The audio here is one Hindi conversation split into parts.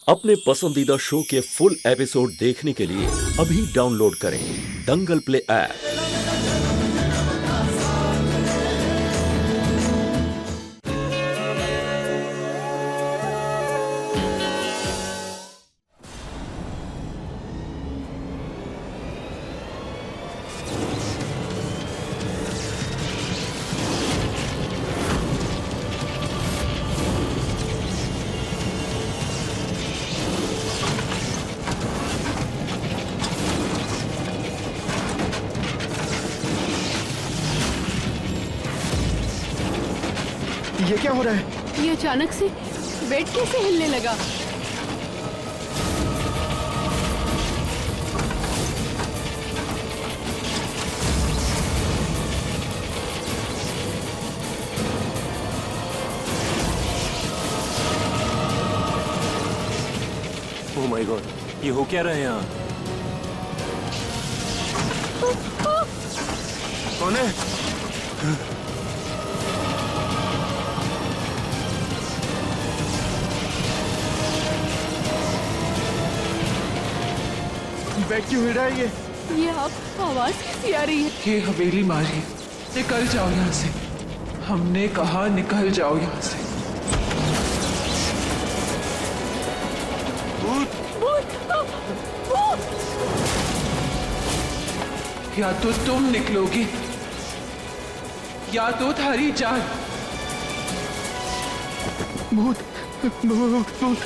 अपने पसंदीदा शो के फुल एपिसोड देखने के लिए अभी डाउनलोड करें दंगल प्ले ऐप। ये क्या हो रहा है? ये अचानक से बेड कैसे हिलने लगा? ओह माय गॉड, ये हो क्या रहा है यहाँ? कौन है? बेड क्यों हिल रहा है ये आप आवाज कैसी आ रही है? ये हवेली मारी, निकल जाओ यहाँ से। हमने कहा निकल जाओ यहाँ से। भूत! भूत! या तो तुम निकलोगे या तो थारी जान। भूत भूत भूत।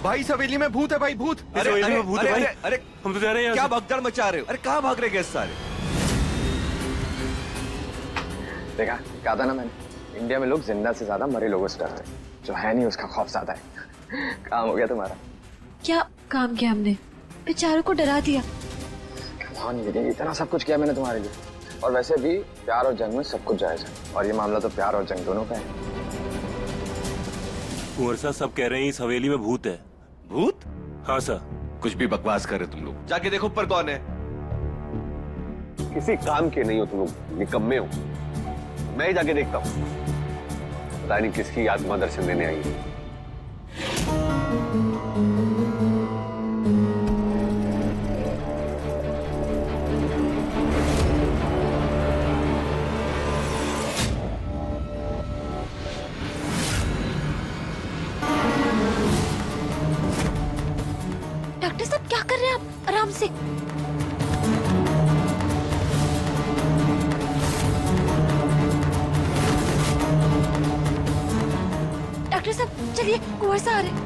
भाई इस हवेली में भूत है भाई, भूत। इस हवेली में भूत है भाई। अरे हम तो जा रहे हैं क्या यहाँ से। भगदड़ मचा रहे हो? अरे कहाँ भाग रहे गेस्ट सारे? देखा, कहा था ना मैंने, इंडिया में लोग जिंदा से ज्यादा मरे लोगों से डरते हैं। जो है नहीं उसका खौफ ज्यादा है। काम हो गया तुम्हारा। क्या काम किया हमने? बेचारों को डरा दिया। कौन विधि, इतना सब कुछ किया मैंने तुम्हारे लिए। और वैसे भी प्यार और जंग में सब कुछ जायज है, और ये मामला तो प्यार और जंग दोनों का है। कुंवर साहब सब कह रहे हैं इस हवेली में भूत है। भूत? हाँ सर। कुछ भी बकवास कर रहे तुम लोग। जाके देखो ऊपर कौन है। किसी काम के नहीं हो तुम लोग, निकम्मे हो। मैं ही जाके देखता हूँ, पता नहीं किसकी आत्मा दर्शन देने आई है। डॉक्टर साहब क्या कर रहे हैं आप? आराम से। डॉक्टर साहब चलिए, कुंवर साहब आ रहे हैं।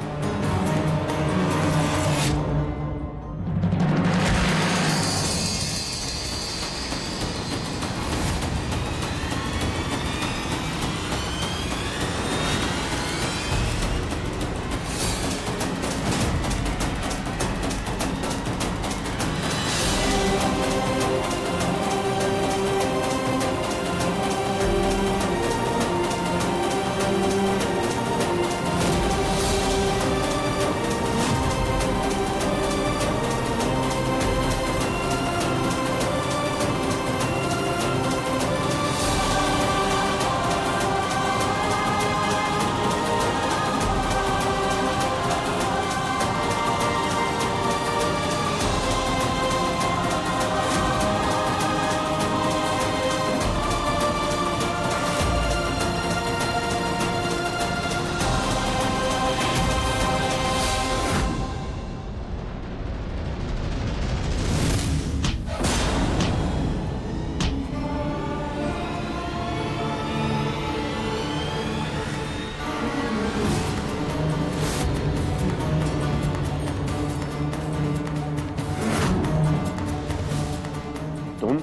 तुम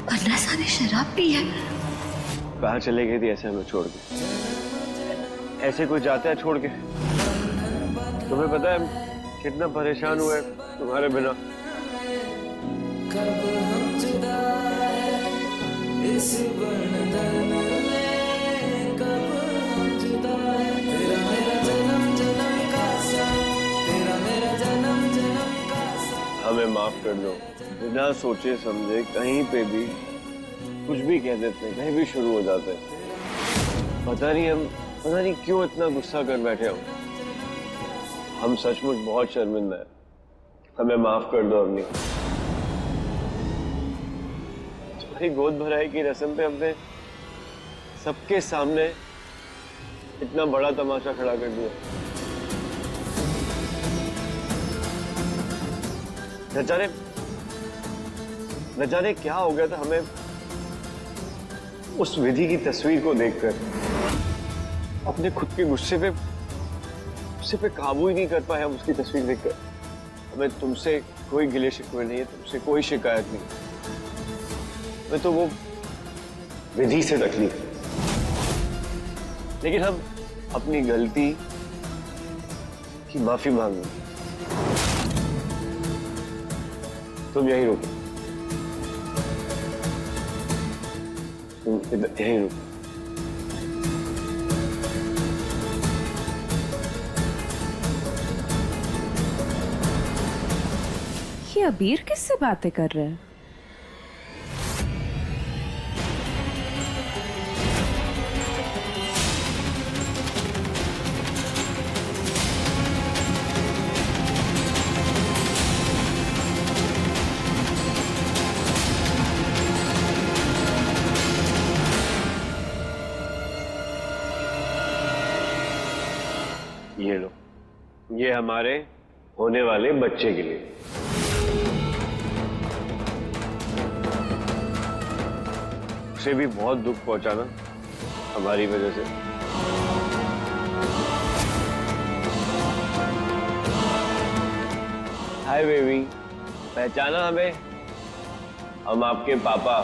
अन्ना सा ने शराब पी है। कहाँ चले गई थी ऐसे हमें छोड़ के? ऐसे कोई जाता है छोड़ के? तुम्हें पता है कितना परेशान हुए तुम्हारे बिना? कर दो। बिना सोचे समझे कहीं पे भी कुछ भी कह देते हैं, कहीं भी शुरू हो जाते हैं। पता नहीं क्यों इतना गुस्सा कर बैठे हो। हम सचमुच बहुत शर्मिंदा है, हमें माफ कर दो अवनी। तुम्हारी गोद भराई की रस्म पे हमने सबके सामने इतना बड़ा तमाशा खड़ा कर दिया। न जाने क्या हो गया था हमें उस विधि की तस्वीर को देखकर। अपने खुद के गुस्से पे काबू ही नहीं कर पाए हम उसकी तस्वीर देखकर। हमें तुमसे कोई गिले शिकवे नहीं है, तुमसे कोई शिकायत नहीं। मैं तो वो विधि से तकलीफ, लेकिन हम अपनी गलती की माफी मांगे। तुम यहीं रुको, तुम यहीं रुको। ये अबीर किससे बातें कर रहे हैं? ये लो, ये हमारे होने वाले बच्चे के लिए। उसे भी बहुत दुख पहुंचाना हमारी वजह से। हाय बेबी, पहचाना हमें? हम आपके पापा,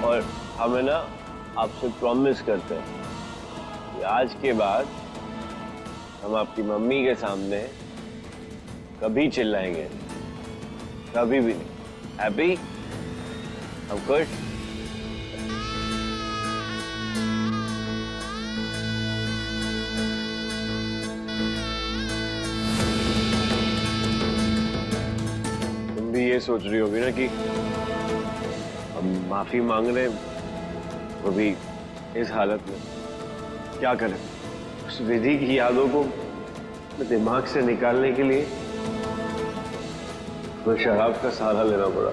और हमें ना आपसे प्रॉमिस करते हैं कि आज के बाद हम आपकी मम्मी के सामने कभी चिल्लाएंगे, कभी भी नहीं। हैप्पी? हम खुश? तुम भी ये सोच रही होगी ना कि हम माफी मांग रहे हैं, वो भी इस हालत में। क्या करें, उस विधि की यादों को दिमाग से निकालने के लिए तो शराब का सहारा लेना पड़ा।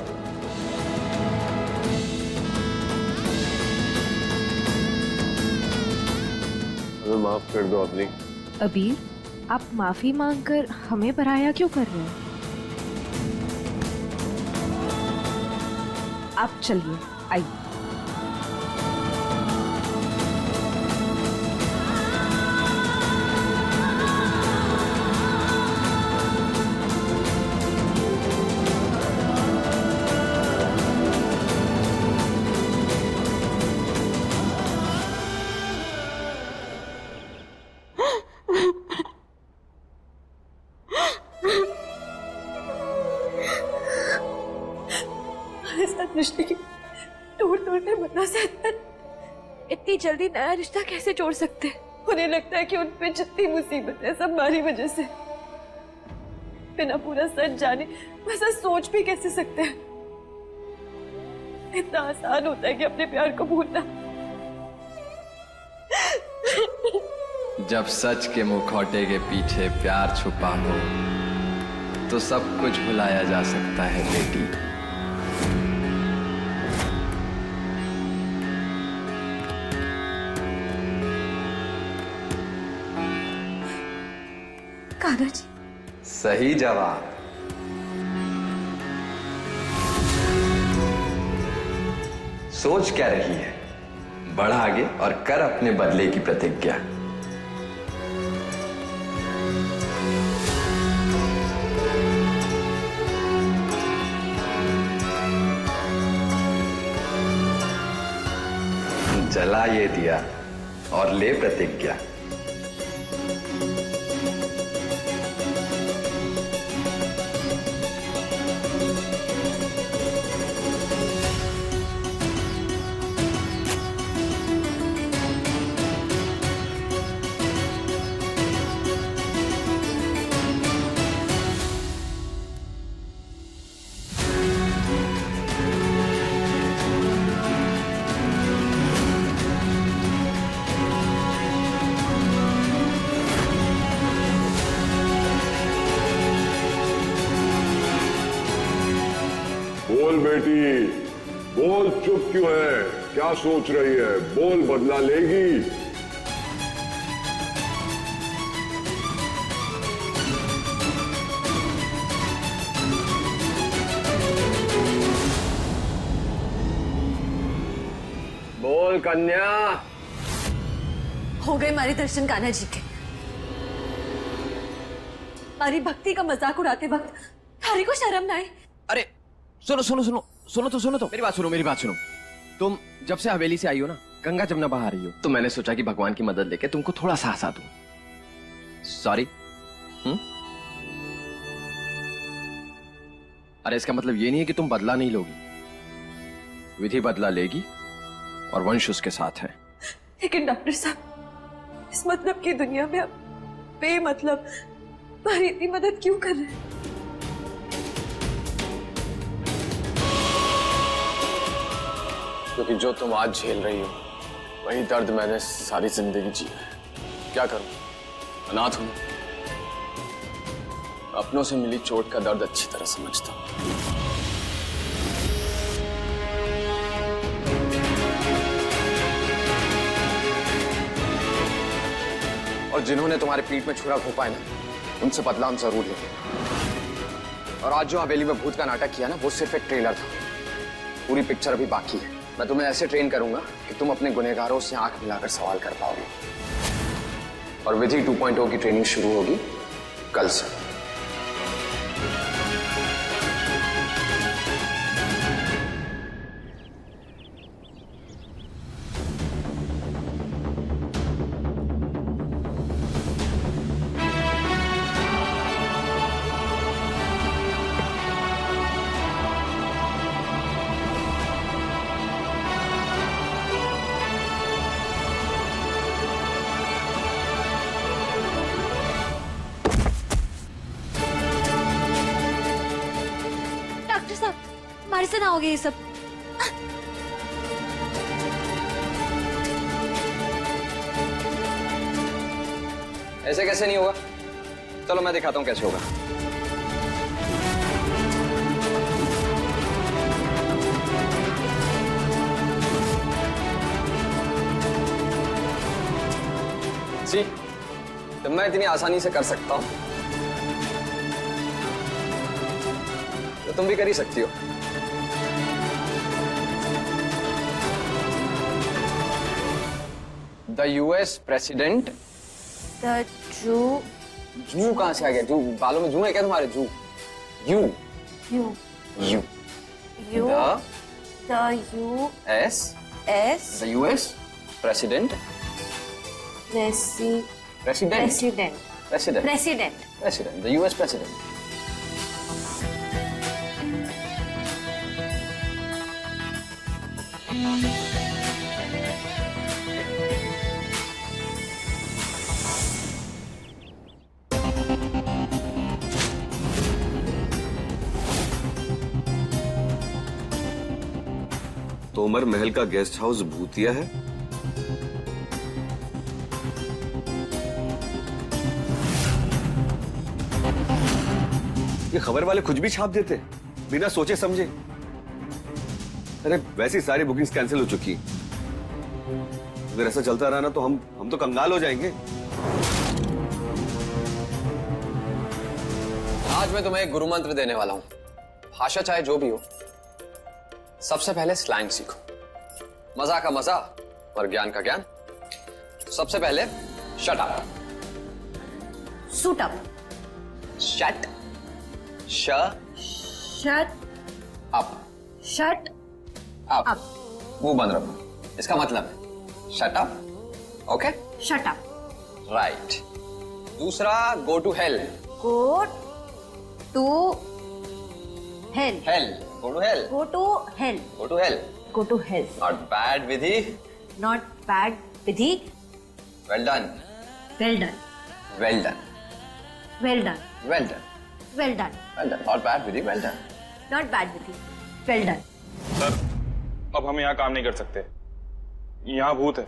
हमें माफ कर दो अपनी। अबीर, आप माफी मांगकर हमें पराया क्यों कर रहे हैं? आप चलिए, आइए। रिश्ते की तोड़ने बना सकते, इतनी जल्दी नया रिश्ता कैसे जोड़ सकते? उन्हें लगता है कि उन पे जितनी मुसीबत है सब हमारी वजह से। बिना पूरा सच जाने वैसा सोच भी कैसे सकते हैं? इतना आसान होता है कि अपने प्यार को भूलना। जब सच के मुखौटे के पीछे प्यार छुपा हो तो सब कुछ भुलाया जा सकता है बेटी। कान्हा जी, सही जवाब। सोच क्या रही है, बढ़ आगे और कर अपने बदले की प्रतिज्ञा। जला ये दिया और ले प्रतिज्ञा। बोल बेटी, बोल, चुप क्यों है? क्या सोच रही है? बोल, बदला लेगी? बोल कन्या। हो गए मारी दर्शन कान्हा जी के। मारी भक्ति का मजाक उड़ाते वक्त थारी को शर्म ना आए? अरे सुनो सुनो सुनो सुनो तो मेरी बात सुनो। तुम जब से हवेली से आई हो ना, गंगा जमुना बहा रही हो, तो मैंने सोचा कि भगवान की मदद लेके तुमको थोड़ा सा हंसा दूं। सॉरी। अरे इसका मतलब ये नहीं है कि तुम बदला नहीं लोगी। विधि बदला लेगी और वंश उसके साथ है। लेकिन डॉक्टर साहब, इस मतलब की दुनिया में आप बेमतलब हमारी इतनी मदद क्यों कर रहे हैं? क्योंकि जो तुम आज झेल रही हो वही दर्द मैंने सारी जिंदगी जी है। क्या करूं, अनाथ हूं। अपनों से मिली चोट का दर्द अच्छी तरह समझता हूं। और जिन्होंने तुम्हारे पीठ में छुरा घोंपा है ना, उनसे बदला हम जरूर लेंगे। और आज जो हवेली में भूत का नाटक किया ना, वो सिर्फ एक ट्रेलर था। पूरी पिक्चर अभी बाकी है। मैं तुम्हें ऐसे ट्रेन करूंगा कि तुम अपने गुनहगारों से आंख मिलाकर सवाल कर पाओगे। और विधि 2.0 की ट्रेनिंग शुरू होगी कल से। डॉक्टर साहब, हमारे से ना हो गया ये सब। ऐसे कैसे नहीं होगा? चलो मैं दिखाता हूं कैसे होगा। जी, तो मैं इतनी आसानी से कर सकता हूं तो तुम भी कर ही सकती हो। The US president. जू कहां से आ गया? जू बालों में जू है क्या तुम्हारे? जू you you you you the S S the US president president president president president president the US president. Tomar महल का गेस्ट हाउस भूतिया है। ये खबर वाले कुछ भी छाप देते बिना सोचे समझे। अरे वैसी सारी बुकिंग्स कैंसिल हो चुकी। अगर ऐसा चलता रहा ना तो हम तो कंगाल हो जाएंगे। आज मैं तुम्हें एक गुरु मंत्र देने वाला हूं। भाषा चाहे जो भी हो, सबसे पहले स्लैंग सीखो। मजा का मजा और ज्ञान का ज्ञान। सबसे पहले shut up. Suit up. Shut shut up. Shut up. मुंह बंद रखो। इसका मतलब है shut up. Okay, shut up. Right. दूसरा, go to hell. Go to hell. Hell, go to hell. Go to hell. Go to hell. Go to hell. Not bad Vidhi. Not bad Vidhi. Well done. Well done. Well done. Well done. Well done. Well done. Well done. Not bad Vidhi, well done. Not bad Vidhi, well done. Sir, अब हम यहाँ काम नहीं कर सकते। यहाँ भूत है।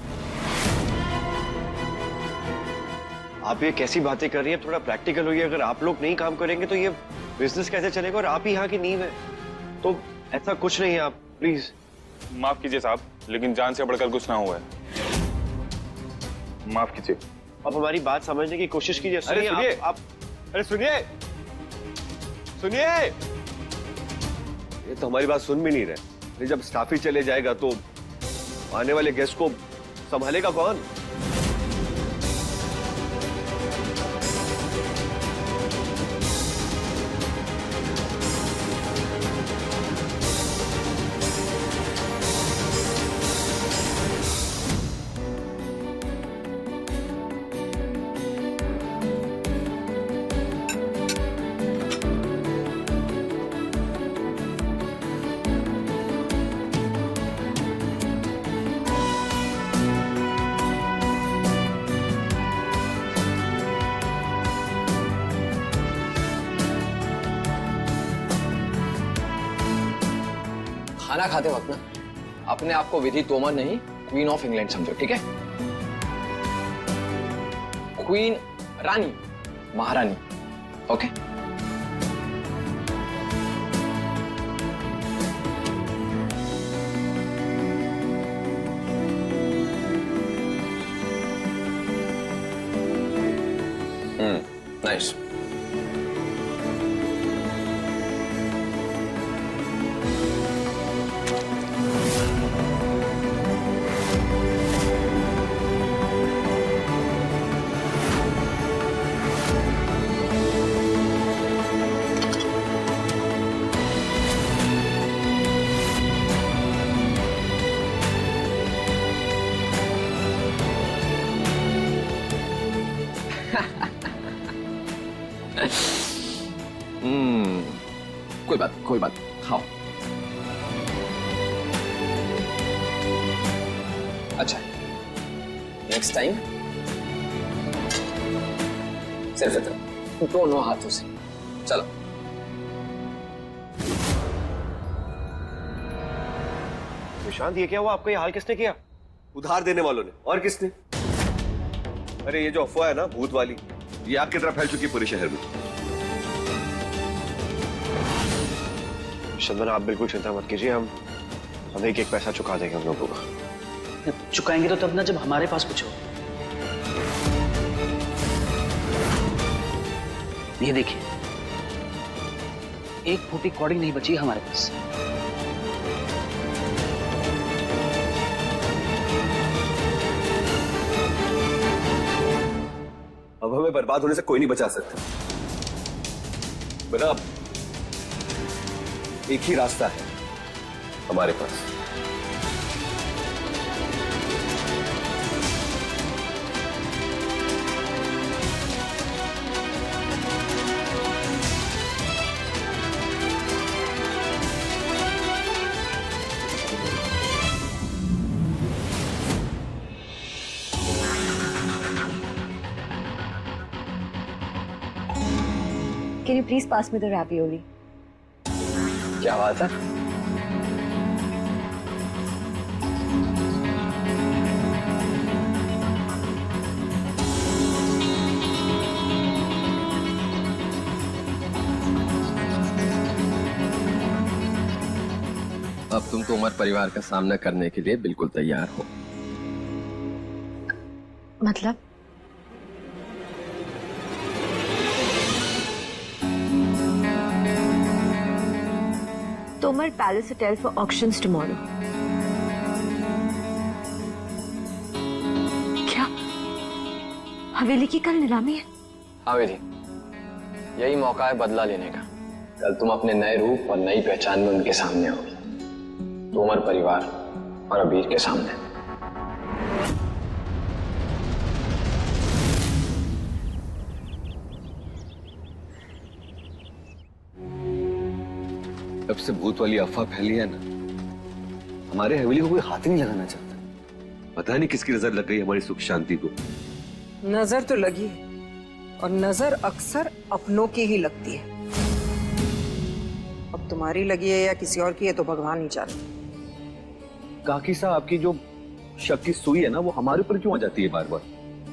आप ये कैसी बातें कर रही हैं? थोड़ा प्रैक्टिकल होइए। अगर आप लोग नहीं काम करेंगे तो ये बिजनेस कैसे चलेगा? और आप ही यहाँ की नींव है। तो ऐसा कुछ नहीं है, आप प्लीज। माफ कीजिए साहब, लेकिन जान से बढ़कर कुछ ना हुआ है। माफ कीजिए। आप हमारी बात समझने की कोशिश कीजिए। अरे सुनिए, आप अरे सुनिए, सुनिए, ये तो हमारी बात सुन भी नहीं रहे। अरे जब स्टाफ ही चले जाएगा तो आने वाले गेस्ट को संभालेगा कौन? खाना खाते वक्त ना अपने आप को विधि तोमर नहीं, क्वीन ऑफ इंग्लैंड समझो, ठीक है? क्वीन, रानी, महारानी, ओके? नाइस। कोई बात, खाओ। अच्छा, नेक्स्ट टाइम सिर्फ इतना, दोनों हाथों से। चलो। निशांत, ये क्या हुआ? आपका ये हाल किसने किया? उधार देने वालों ने। और किसने? अरे ये जो अफवाह है ना भूत वाली, ये आग की तरह फैल चुकी है पूरे शहर में। चंदन, आप बिल्कुल चिंता मत कीजिए, हम एक एक पैसा चुका देंगे हम लोगों को। चुकाएंगे तो तब ना जब हमारे पास कुछ हो। ये देखिए, एक फूटी कौड़ी नहीं बची हमारे पास। अब हमें बर्बाद होने से कोई नहीं बचा सकता। बना, एक ही रास्ता है हमारे पास। Can you please pass me the ravioli? क्या बात है? अब तुम तोमर परिवार का सामना करने के लिए बिल्कुल तैयार हो। मतलब? Tomar Palace Hotel for auctions tomorrow. क्या? हवेली की कल नीलामी है? हाँ विधि, यही मौका है बदला लेने का। कल तुम अपने नए रूप और नई पहचान में उनके सामने होगी, तोमर परिवार और अबीर के सामने। जब से भूत वाली अफवाह फैली है ना, हमारे हवेली को कोई हाथ नहीं लगाना चाहता। पता नहीं किसकी नजर लग गई हमारी सुख शांति को। नजर तो लगी है, और नजर अक्सर अपनों की ही लगती है। अब तुम्हारी लगी है या किसी और की है तो भगवान ही जाने। काकी साहब, आपकी जो शक की सुई है ना, वो हमारे ऊपर क्यों आ जाती है बार बार?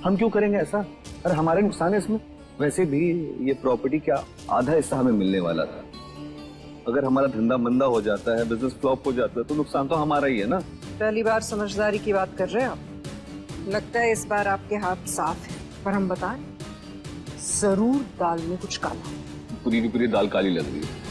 हम क्यों करेंगे ऐसा? अरे हमारे नुकसान है इसमें। वैसे भी ये प्रॉपर्टी का आधा हिस्सा हमें मिलने वाला था। अगर हमारा धंधा मंदा हो जाता है, बिजनेस फ्लॉप हो जाता है, तो नुकसान तो हमारा ही है ना। पहली बार समझदारी की बात कर रहे हैं आप। लगता है इस बार आपके हाथ साफ है, पर हम बताएं, जरूर दाल में कुछ काला है। पूरी की पूरी दाल काली लग रही है।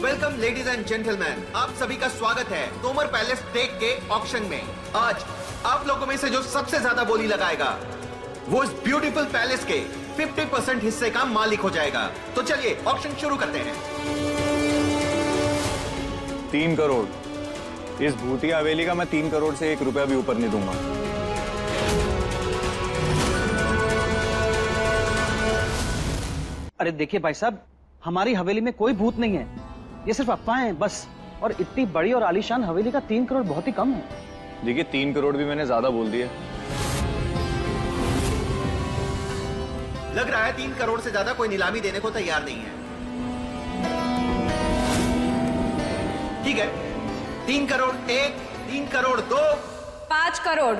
वेलकम लेडीज एंड जेंटलमैन, आप सभी का स्वागत है तोमर पैलेस टेक के ऑक्शन में। आज आप लोगों में से जो सबसे ज्यादा बोली लगाएगा वो इस ब्यूटीफुल पैलेस के 50% हिस्से का मालिक हो जाएगा। तो चलिए ऑक्शन शुरू करते हैं। 3 करोड़। इस भूतिया हवेली का मैं 3 करोड़ से 1 रुपया भी ऊपर नहीं दूंगा। अरे देखिए भाई साहब, हमारी हवेली में कोई भूत नहीं है, ये सिर्फ अफवाहें हैं बस। और इतनी बड़ी और आलीशान हवेली का 3 करोड़ बहुत ही कम है। देखिए 3 करोड़ भी मैंने ज्यादा बोल दिया। लग रहा है 3 करोड़ से ज्यादा कोई नीलामी देने को तैयार नहीं है। ठीक है, 3 करोड़ 1, 3 करोड़ 2, 5 करोड़।